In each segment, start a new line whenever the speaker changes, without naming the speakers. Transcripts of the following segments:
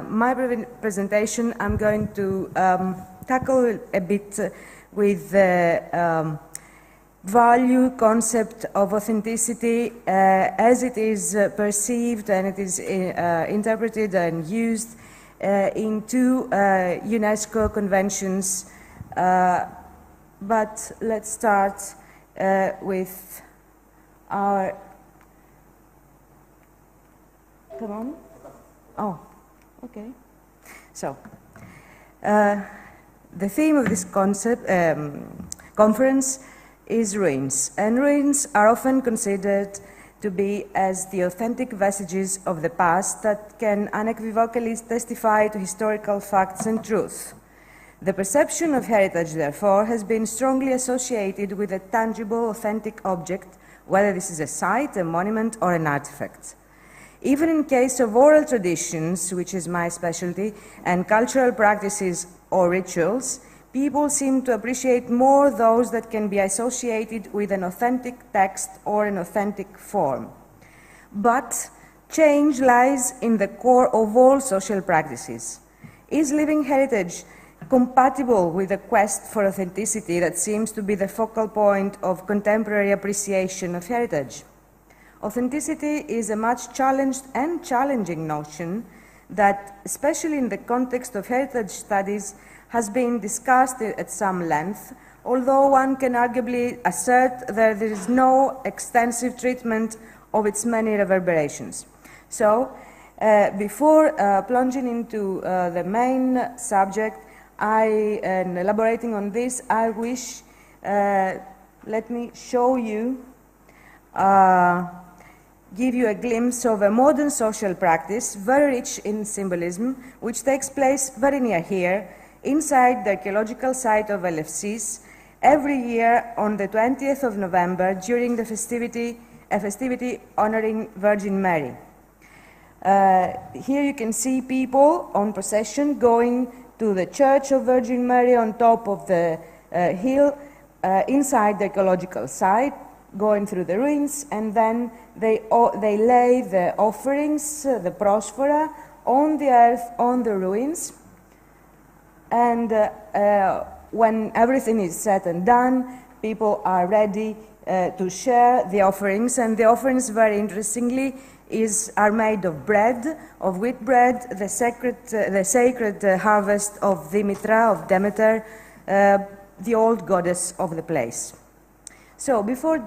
my presentation, I'm going to tackle a bit with the value concept of authenticity as it is perceived and it is interpreted and used in two UNESCO conventions. But let's start with our... Come on. Oh, okay. So, the theme of this conference is ruins, and ruins are often considered to be as the authentic vestiges of the past that can unequivocally testify to historical facts and truth. The perception of heritage, therefore, has been strongly associated with a tangible, authentic object, whether this is a site, a monument, or an artifact. Even in case of oral traditions, which is my specialty, and cultural practices or rituals, people seem to appreciate more those that can be associated with an authentic text or an authentic form. But change lies in the core of all social practices. Is living heritage compatible with the quest for authenticity that seems to be the focal point of contemporary appreciation of heritage? Authenticity is a much challenged and challenging notion that, especially in the context of heritage studies, has been discussed at some length, although one can arguably assert that there is no extensive treatment of its many reverberations. So, before plunging into the main subject and elaborating on this, I wish, let me show you, give you a glimpse of a modern social practice, very rich in symbolism, which takes place very near here, inside the archaeological site of LFCs, every year on the 20th of November during the festivity honoring Virgin Mary. Here you can see people on procession going to the Church of Virgin Mary on top of the hill inside the archaeological site, going through the ruins, and then they lay the offerings, the prosphora, on the earth, on the ruins. And when everything is said and done, people are ready to share the offerings, and the offerings, very interestingly, are made of bread, of wheat bread, the sacred harvest of Demeter, the old goddess of the place. So, before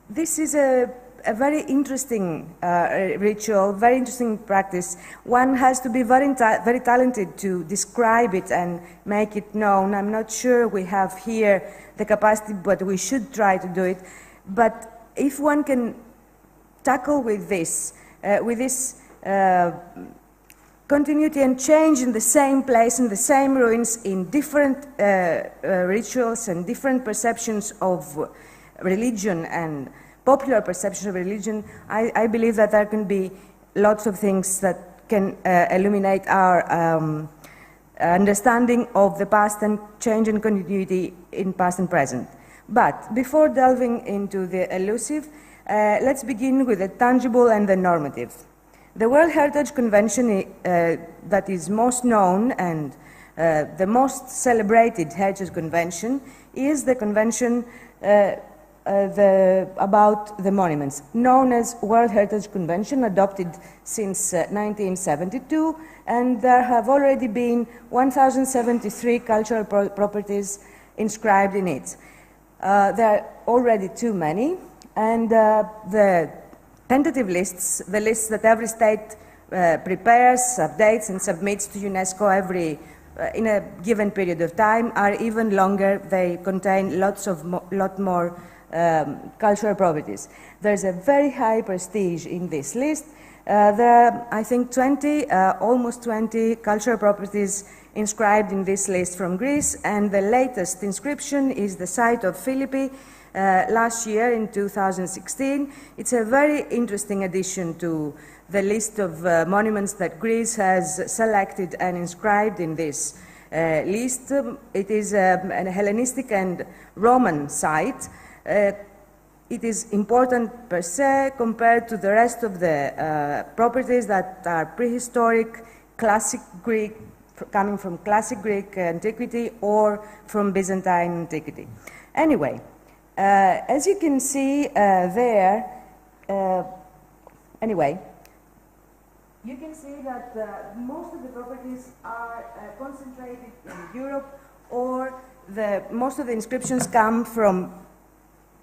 this is a very interesting ritual, very interesting practice. One has to be very talented to describe it and make it known. I'm not sure we have here the capacity, but we should try to do it. But if one can tackle with this continuity and change in the same place, in the same ruins, in different rituals and different perceptions of religion and popular perception of religion, I believe that there can be lots of things that can illuminate our understanding of the past and change and continuity in past and present. But before delving into the elusive, let's begin with the tangible and the normative. The World Heritage Convention that is most known and the most celebrated Heritage Convention is the convention about the monuments, known as World Heritage Convention, adopted since 1972, and there have already been 1,073 cultural properties inscribed in it. There are already too many, and the tentative lists, the lists that every state prepares, updates, and submits to UNESCO in a given period of time, are even longer. They contain lot more cultural properties. There's a very high prestige in this list. There are, I think, almost 20 cultural properties inscribed in this list from Greece, and the latest inscription is the site of Philippi last year in 2016. It's a very interesting addition to the list of monuments that Greece has selected and inscribed in this It is a Hellenistic and Roman site. it is important per se compared to the rest of the properties that are prehistoric, classic Greek, coming from classic Greek antiquity or from Byzantine antiquity. Anyway, as you can see there, you can see that most of the properties are concentrated in Europe, or most of the inscriptions come from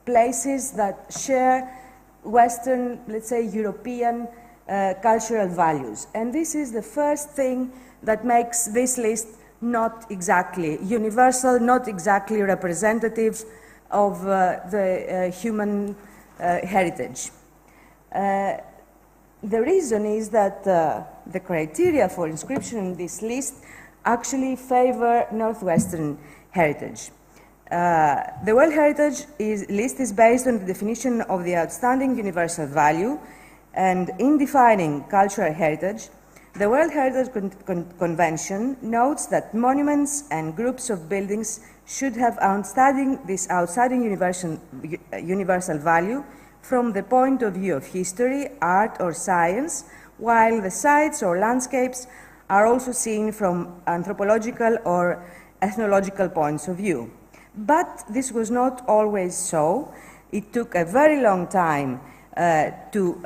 places that share Western, let's say, European cultural values. And this is the first thing that makes this list not exactly universal, not exactly representative of the human heritage. The reason is that the criteria for inscription in this list actually favor Northwestern heritage. The World Heritage list is based on the definition of the outstanding universal value, and in defining cultural heritage, the World Heritage Convention notes that monuments and groups of buildings should have this outstanding universal value from the point of view of history, art, or science, while the sites or landscapes are also seen from anthropological or ethnological points of view. But this was not always so. It took a very long time to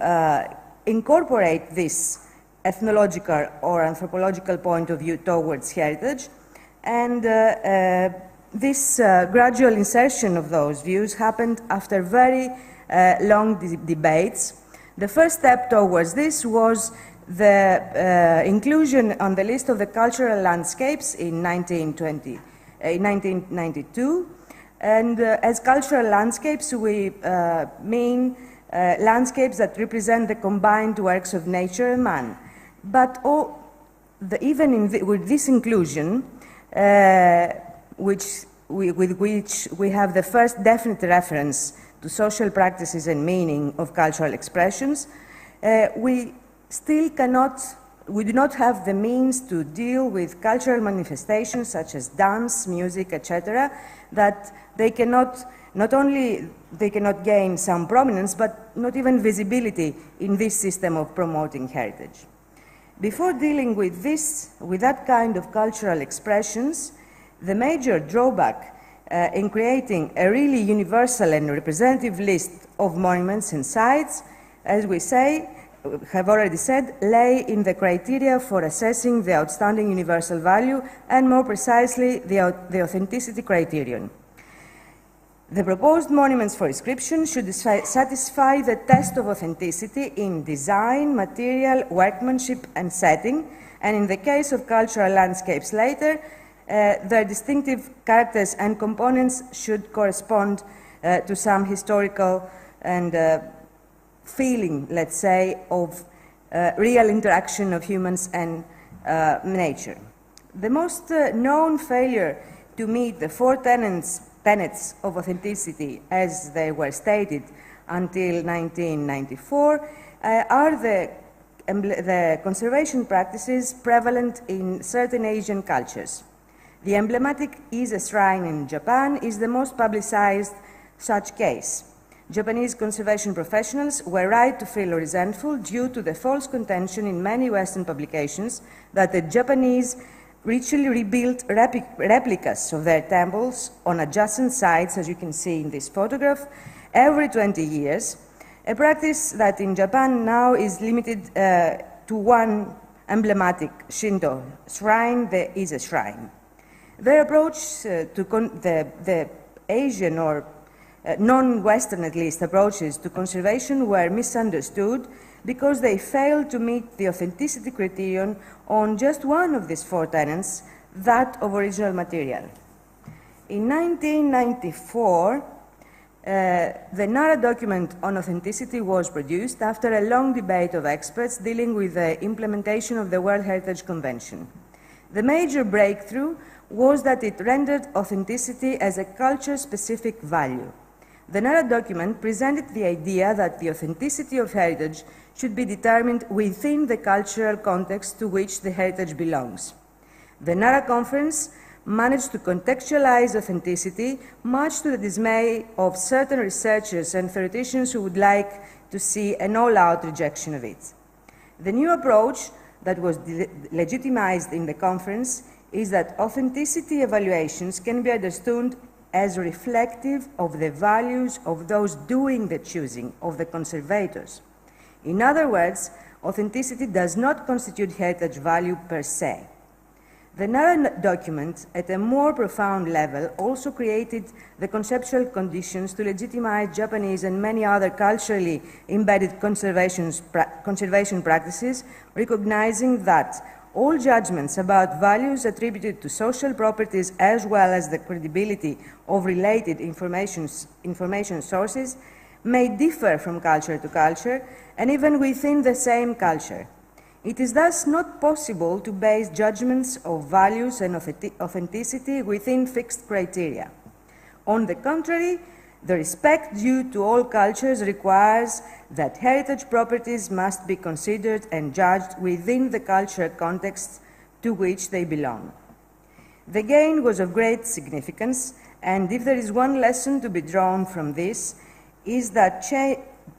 incorporate this ethnological or anthropological point of view towards heritage, and this gradual insertion of those views happened after very long debates. The first step towards this was the inclusion on the list of the cultural landscapes in 1992. And as cultural landscapes, we mean landscapes that represent the combined works of nature and man. But even with this inclusion, with which we have the first definite reference to social practices and meaning of cultural expressions, we do not have the means to deal with cultural manifestations such as dance, music, etc., that they cannot gain some prominence, but not even visibility in this system of promoting heritage. Before dealing with that kind of cultural expressions, the major drawback in creating a really universal and representative list of monuments and sites, as we have already said, lay in the criteria for assessing the outstanding universal value, and more precisely, the authenticity criterion. The proposed monuments for inscription should satisfy the test of authenticity in design, material, workmanship, and setting, and in the case of cultural landscapes later, their distinctive characters and components should correspond to some historical and feeling, let's say, of real interaction of humans and nature. The most known failure to meet the four tenets of authenticity as they were stated until 1994 are the conservation practices prevalent in certain Asian cultures. The emblematic Ise Shrine in Japan is the most publicized such case. Japanese conservation professionals were right to feel resentful due to the false contention in many Western publications that the Japanese ritually rebuilt replicas of their temples on adjacent sites, as you can see in this photograph, every 20 years, a practice that in Japan now is limited to one emblematic Shinto shrine, the Ise Shrine. Their approach to the Asian or non-Western, at least, approaches to conservation were misunderstood because they failed to meet the authenticity criterion on just one of these four tenets, that of original material. In 1994, the Nara document on authenticity was produced after a long debate of experts dealing with the implementation of the World Heritage Convention. The major breakthrough was that it rendered authenticity as a culture-specific value. The Nara document presented the idea that the authenticity of heritage should be determined within the cultural context to which the heritage belongs. The Nara Conference managed to contextualize authenticity, much to the dismay of certain researchers and theoreticians who would like to see an all-out rejection of it. The new approach that was legitimized in the conference is that authenticity evaluations can be understood as reflective of the values of those doing the choosing, of the conservators. In other words, authenticity does not constitute heritage value per se. The Nara document, at a more profound level, also created the conceptual conditions to legitimize Japanese and many other culturally embedded conservation practices, recognizing that all judgments about values attributed to social properties as well as the credibility of related information sources may differ from culture to culture and even within the same culture. It is thus not possible to base judgments of values and authenticity within fixed criteria. On the contrary, the respect due to all cultures requires that heritage properties must be considered and judged within the cultural context to which they belong. The gain was of great significance, and if there is one lesson to be drawn from this, is that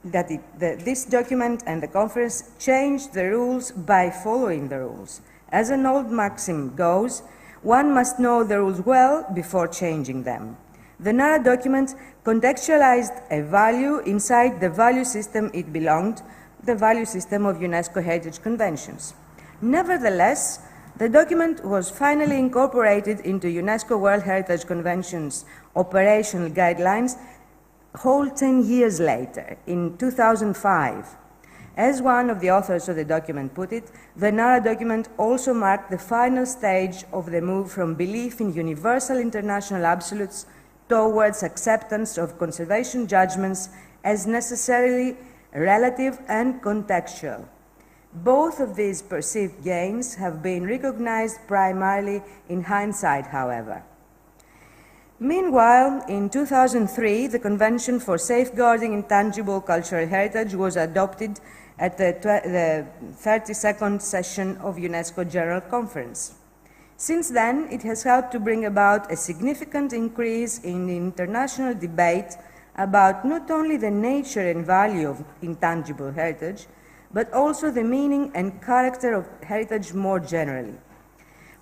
this document and the conference changed the rules by following the rules. As an old maxim goes, one must know the rules well before changing them. The Nara document contextualized a value inside the value system it belonged, the value system of UNESCO Heritage Conventions. Nevertheless, the document was finally incorporated into UNESCO World Heritage Convention's operational guidelines whole 10 years later, in 2005. As one of the authors of the document put it, the Nara document also marked the final stage of the move from belief in universal international absolutes towards acceptance of conservation judgments as necessarily relative and contextual. Both of these perceived gains have been recognized primarily in hindsight, however. Meanwhile, in 2003, the Convention for Safeguarding Intangible Cultural Heritage was adopted at the 32nd session of UNESCO General Conference. Since then, it has helped to bring about a significant increase in the international debate about not only the nature and value of intangible heritage, but also the meaning and character of heritage more generally.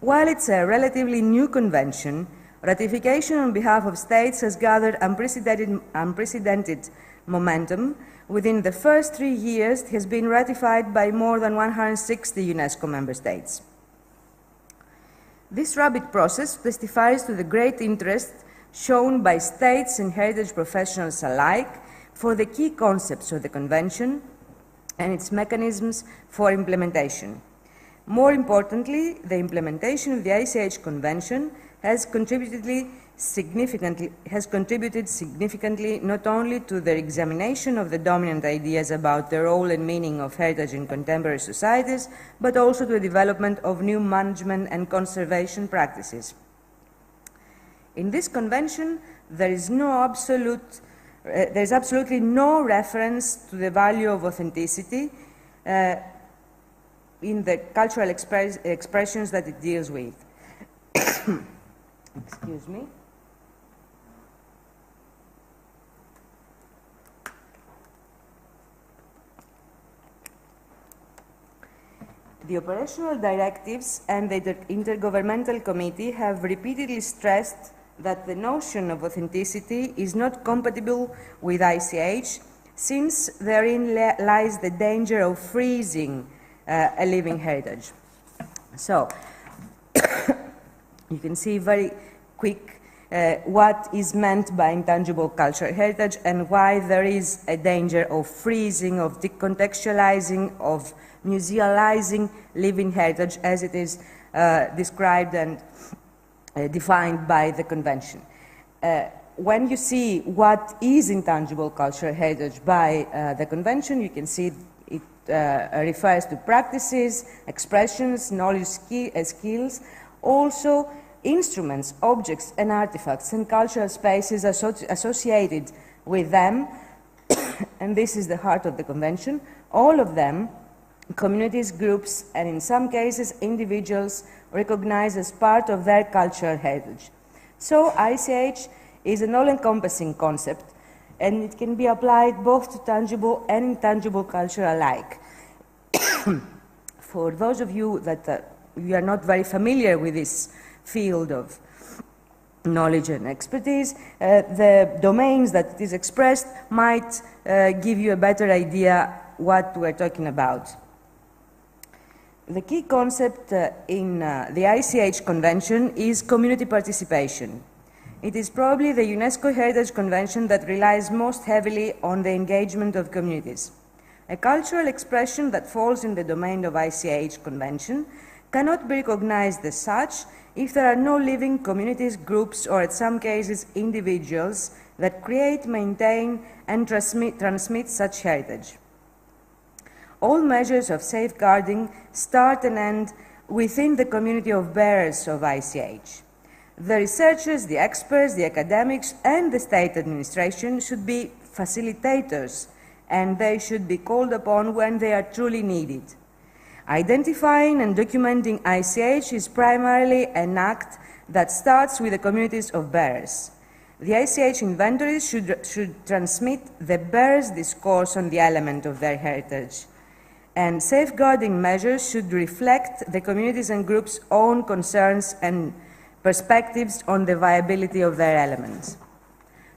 While it's a relatively new convention, ratification on behalf of states has gathered unprecedented momentum. Within the first 3 years, it has been ratified by more than 160 UNESCO member states. This rapid process testifies to the great interest shown by states and heritage professionals alike for the key concepts of the Convention and its mechanisms for implementation. More importantly, the implementation of the ICH Convention has contributed significantly not only to the examination of the dominant ideas about the role and meaning of heritage in contemporary societies, but also to the development of new management and conservation practices. In this convention, there is absolutely no reference to the value of authenticity in the cultural expressions that it deals with. Excuse me. The operational directives and the Intergovernmental Committee have repeatedly stressed that the notion of authenticity is not compatible with ICH, since therein lies the danger of freezing a living heritage. So, you can see very quick what is meant by intangible cultural heritage and why there is a danger of freezing, of decontextualizing, of musealizing living heritage as it is described and defined by the Convention. When you see what is intangible cultural heritage by the Convention, you can see it refers to practices, expressions, knowledge, skills, also instruments, objects, and artifacts, and cultural spaces associated with them, and this is the heart of the Convention. All of them communities, groups, and in some cases individuals recognized as part of their cultural heritage. So ICH is an all-encompassing concept, and it can be applied both to tangible and intangible culture alike. For those of you that you are not very familiar with this field of knowledge and expertise, the domains that it is expressed might give you a better idea what we're talking about. The key concept in the ICH Convention is community participation. It is probably the UNESCO Heritage Convention that relies most heavily on the engagement of communities. A cultural expression that falls in the domain of ICH Convention cannot be recognized as such if there are no living communities, groups, or in some cases individuals that create, maintain, and transmit such heritage. All measures of safeguarding start and end within the community of bearers of ICH. The researchers, the experts, the academics, and the state administration should be facilitators, and they should be called upon when they are truly needed. Identifying and documenting ICH is primarily an act that starts with the communities of bearers. The ICH inventories should transmit the bearers' discourse on the element of their heritage, and safeguarding measures should reflect the communities and groups' own concerns and perspectives on the viability of their elements.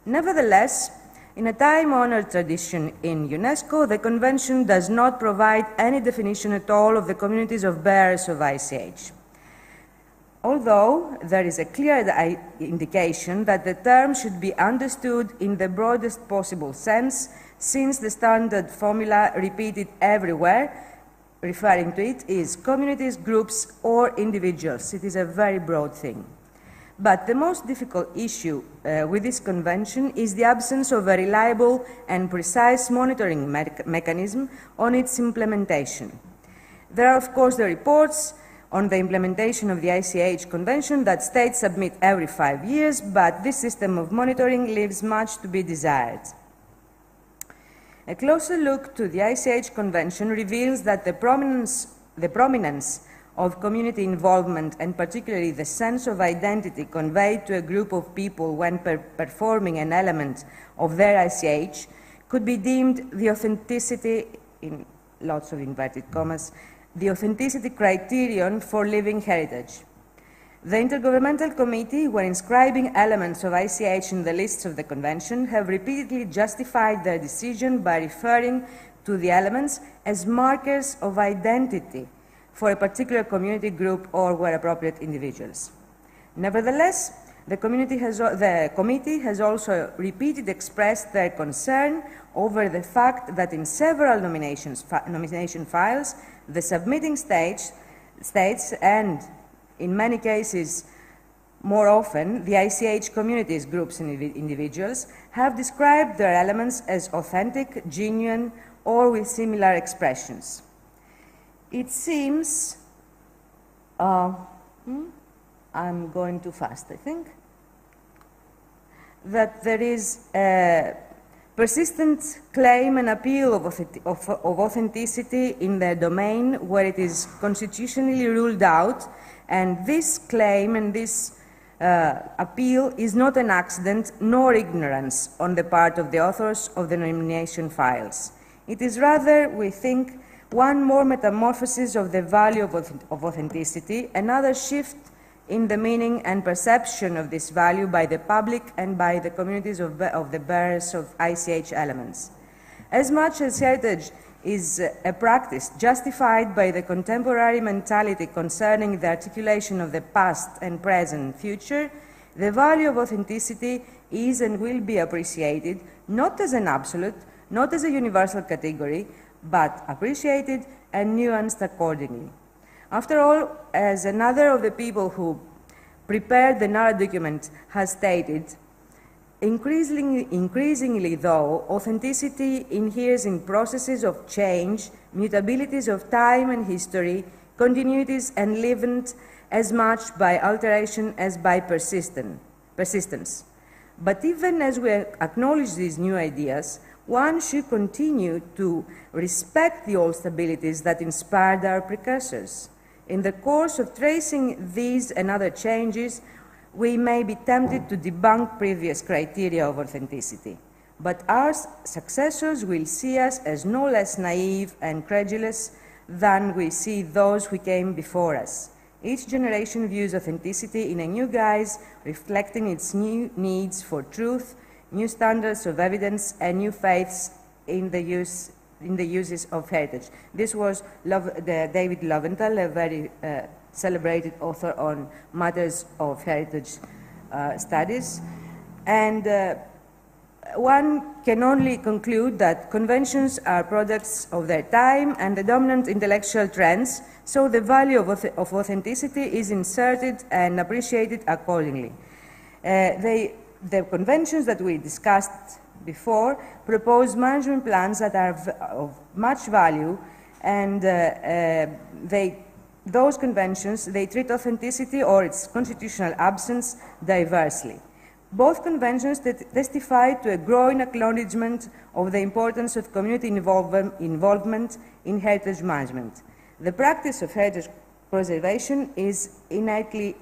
Nevertheless, in a time-honored tradition in UNESCO, the Convention does not provide any definition at all of the communities of bearers of ICH. Although there is a clear indication that the term should be understood in the broadest possible sense, since the standard formula repeated everywhere referring to it is communities, groups, or individuals. It is a very broad thing. But the most difficult issue with this convention is the absence of a reliable and precise monitoring mechanism on its implementation. There are, of course, the reports on the implementation of the ICH Convention that states submit every 5 years, but this system of monitoring leaves much to be desired. A closer look to the ICH Convention reveals that the prominence of community involvement, and particularly the sense of identity conveyed to a group of people when performing an element of their ICH, could be deemed the authenticity, in lots of inverted commas, the authenticity criterion for living heritage. The Intergovernmental Committee, when inscribing elements of ICH in the lists of the Convention, have repeatedly justified their decision by referring to the elements as markers of identity for a particular community, group, or, where appropriate, individuals. Nevertheless, the committee has also repeatedly expressed their concern over the fact that in several nomination files, the submitting states, and in many cases, more often, the ICH communities, groups, and individuals have described their elements as authentic, genuine, or with similar expressions. It seems, I'm going too fast, I think, that there is a persistent claim and appeal of authenticity in the domain where it is constitutionally ruled out, and this claim and this appeal is not an accident nor ignorance on the part of the authors of the nomination files. It is rather, we think, one more metamorphosis of the value of authenticity, another shift in the meaning and perception of this value by the public and by the communities of the bearers of ICH elements. As much as heritage is a practice justified by the contemporary mentality concerning the articulation of the past and present and future, the value of authenticity is and will be appreciated not as an absolute, not as a universal category, but appreciated and nuanced accordingly. After all, as another of the people who prepared the Nara document has stated, increasingly though, authenticity inheres in processes of change, mutabilities of time and history, continuities enlivened as much by alteration as by persistence. But even as we acknowledge these new ideas, one should continue to respect the old stabilities that inspired our precursors. In the course of tracing these and other changes, we may be tempted to debunk previous criteria of authenticity, but our successors will see us as no less naive and credulous than we see those who came before us. Each generation views authenticity in a new guise, reflecting its new needs for truth, new standards of evidence, and new faiths in the uses of heritage. This was David Loventhal, a very celebrated author on matters of heritage studies. And one can only conclude that conventions are products of their time and the dominant intellectual trends, so the value of authenticity is inserted and appreciated accordingly. The conventions that we discussed before propose management plans that are of much value, and those conventions, they treat authenticity or its constitutional absence diversely. Both conventions testify to a growing acknowledgement of the importance of community involvement in heritage management. The practice of heritage preservation is innately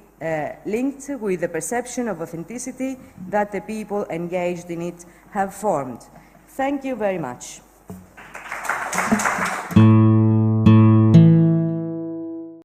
linked with the perception of authenticity that the people engaged in it have formed. Thank you very much.